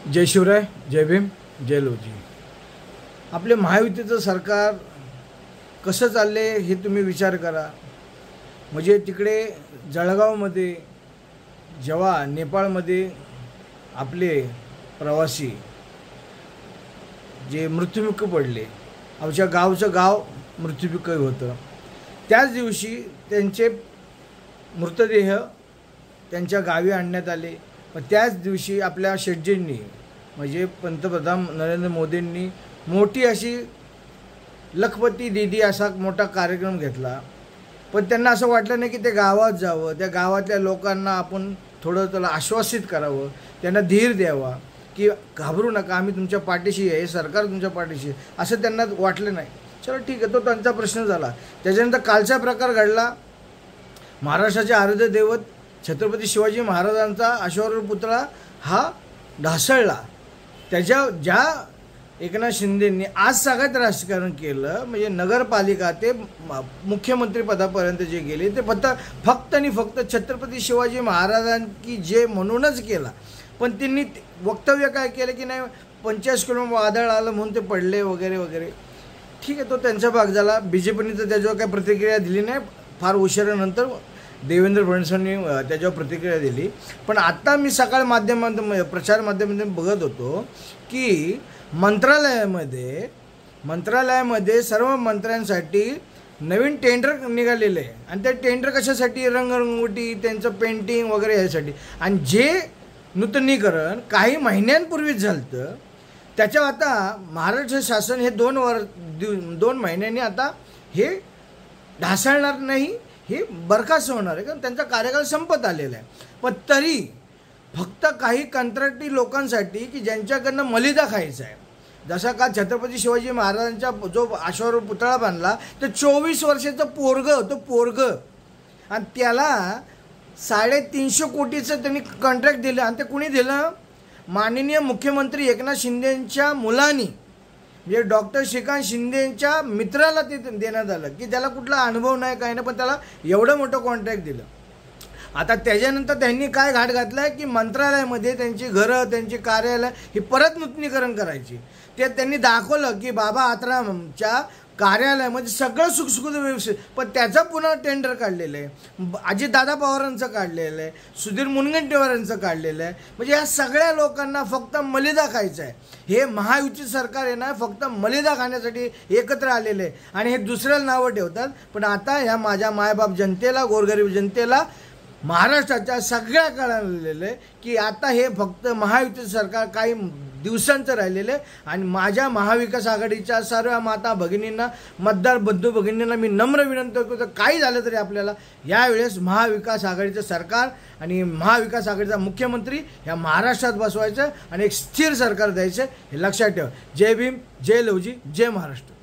जय शिवराय, जय भीम, जय लवजी। आपले महायुतीचं सरकार कसं चालले हे तुम्ही विचार करा। म्हणजे तिकडे जळगावमध्ये जेव्हा नेपाळमध्ये आपले प्रवासी जे मृत्युमुखी पडले, आमच्या गावचं गाव मृत्युमुखी होतं, त्याच दिवशी त्यांचे मृतदेह त्यांच्या गावी आणण्यात आले। पण त्याच दिवशी आपल्या शेटजींनी म्हणजे पंतप्रधान नरेंद्र मोदींनी मोठी अशी लखपती दीदी असा मोठा कार्यक्रम घेतला। पण त्यांना असं वाटलं नाही की ते गावात जावं, त्या गावातल्या लोकांना आपण थोडं त्याला आश्वासित करावं, त्यांना धीर द्यावा की घाबरू नका, आम्ही तुमच्या पाठीशी आहे, सरकार तुमच्या पाठीशी आहे, असं त्यांना वाटलं नाही। चलो ठीक आहे, तो त्यांचा प्रश्न झाला। त्याच्यानंतर कालचा प्रकार घडला। महाराष्ट्राचे आराध्य दैवत छत्रपती शिवाजी महाराजांचा अश्वारूढ पुतळा हा ढासळला। त्याच्या ज्या एकनाथ शिंदेंनी आज सगळ्यात राजकारण केलं, म्हणजे नगरपालिका ते मुख्यमंत्री पदापर्यंत जे गेले ते फक्त आणि फक्त छत्रपती शिवाजी महाराजांची जे म्हणूनच केला। पण त्यांनी वक्तव्य काय केलं की नाही 50 किलो वादळ आलं म्हणून ते पडले वगैरे वगैरे। ठीक आहे, तो त्यांचा भाग झाला। बीजेपीने तर त्याच्यावर काही प्रतिक्रिया दिली नाही, फार उशिरानंतर देवेंद्र फडणवीसांनी त्याच्यावर प्रतिक्रिया दिली। पण आता मी सकाळ माध्यमांमध्ये प्रचार माध्यमांमध्ये बघत होतो की मंत्रालयामध्ये सर्व मंत्र्यांसाठी नवीन टेंडर निघालेले आहे। आणि ते टेंडर कशासाठी? रंगरंगोटी, त्यांचं पेंटिंग वगैरे यासाठी। आणि जे नूतनीकरण काही महिन्यांपूर्वीच झालं त्याच्यावर आता महाराष्ट्र शासन हे 2 महिन्यांनी आता हे ढासळणार नाही, हे बरखास्त होणार आहे, कारण त्यांचा कार्यकाळ संपत आलेला आहे। पण तरी फक्त काही कंत्राटी लोकांसाठी की ज्यांच्याकडनं मलिदा खायचा आहे, जसा का छत्रपती शिवाजी महाराजांचा जो अश्वारूढ पुतळा बांधला तर 24 वर्षाचं पोरग आणि त्याला 350 कोटीचं त्यांनी कॉन्ट्रॅक्ट दिलं। आणि ते कुणी दिलं? माननीय मुख्यमंत्री एकनाथ शिंदेंच्या मुलांनी, म्हणजे डॉक्टर श्रीकांत शिंदेंच्या मित्राला ते देण्यात आलं की त्याला कुठला अनुभव नाही काय नाही, पण त्याला एवढं मोठं कॉन्ट्रॅक्ट दिलं। आता त्याच्यानंतर त्यांनी काय घाट घातला आहे की मंत्रालयामध्ये त्यांची घरं, त्यांची कार्यालय ही परत नूतनीकरण करायची। ते त्यांनी दाखवलं की बाबा आत्रामच्या कार्यालयामध्ये सगळं सुखसुखित व्यवस्थित, पण त्याचं पुन्हा टेंडर काढलेलं आहे, अजितदादा पवारांचं काढलेलं आहे, सुधीर मुनगंटीवारांचं काढलेलं आहे। म्हणजे या सगळ्या लोकांना फक्त मलिदा खायचं आहे। हे महायुती सरकार आहे ना, फक्त मलिदा खाण्यासाठी एकत्र आलेले आहे आणि हे दुसऱ्याला नावं ठेवतात। पण आता ह्या माझ्या मायबाप जनतेला, गोरगरीब जनतेला महाराष्ट्राच्या सगळ्या कळलेलं आहे की आता हे फक्त महायुती सरकार काही दिवसांचं राहिलेलं आहे। आणि माझ्या महाविकास आघाडीच्या सर्व माता भगिनींना, मतदार बंधू भगिनींना मी नम्र विनंती करतो, काही झालं तरी आपल्याला यावेळेस महाविकास आघाडीचं सरकार आणि महाविकास आघाडीचा मुख्यमंत्री ह्या महाराष्ट्रात बसवायचं आणि एक स्थिर सरकार द्यायचं, हे लक्षात ठेवा। जय भीम, जय लवजी, जय महाराष्ट्र।